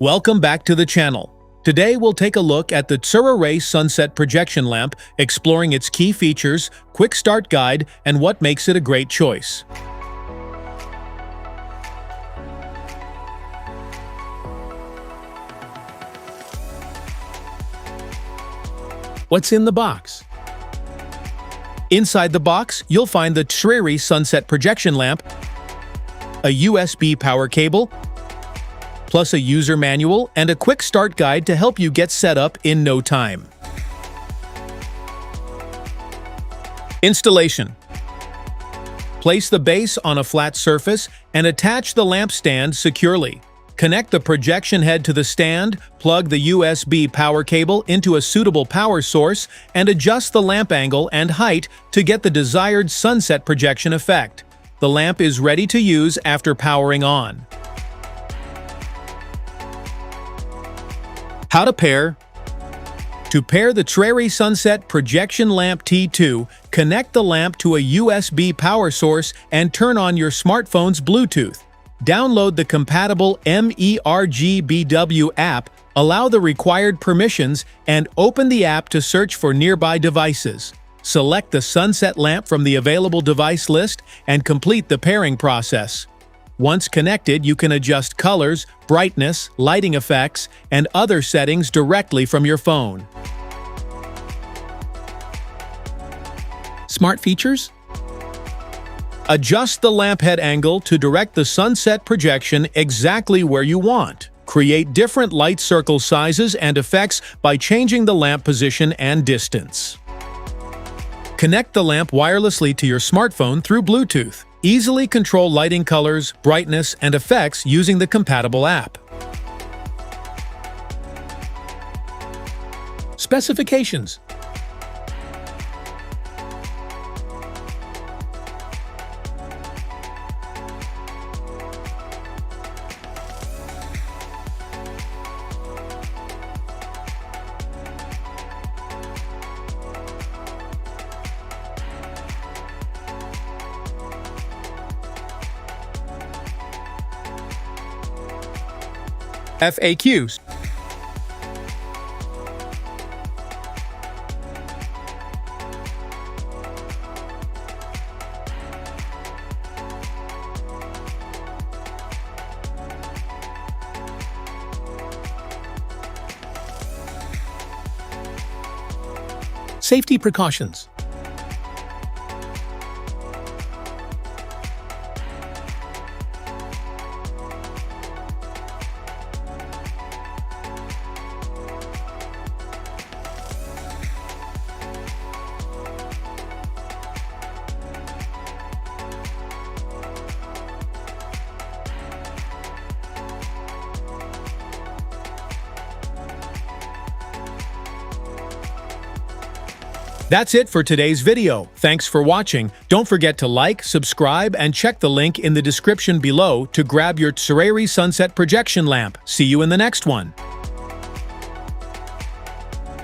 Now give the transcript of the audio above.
Welcome back to the channel. Today we'll take a look at the Tsrarey sunset projection lamp, exploring its key features, quick start guide, and what makes it a great choice. What's in the box? Inside the box, you'll find the Tsrarey sunset projection lamp, a USB power cable, plus a user manual and a quick start guide to help you get set up in no time. Installation. Place the base on a flat surface and attach the lamp stand securely. Connect the projection head to the stand, plug the USB power cable into a suitable power source, and adjust the lamp angle and height to get the desired sunset projection effect. The lamp is ready to use after powering on. How to pair. To pair the Tsrarey Sunset Projection Lamp T2, connect the lamp to a USB power source and turn on your smartphone's Bluetooth. Download the compatible MeRGBW app, allow the required permissions, and open the app to search for nearby devices. Select the sunset lamp from the available device list and complete the pairing process. Once connected, you can adjust colors, brightness, lighting effects, and other settings directly from your phone. Smart features? Adjust the lamp head angle to direct the sunset projection exactly where you want. Create different light circle sizes and effects by changing the lamp position and distance. Connect the lamp wirelessly to your smartphone through Bluetooth. Easily control lighting colors, brightness, and effects using the compatible app. Specifications. FAQs. Safety precautions. That's it for today's video. Thanks for watching. Don't forget to like, subscribe, and check the link in the description below to grab your Tsrarey Sunset Projection Lamp. See you in the next one.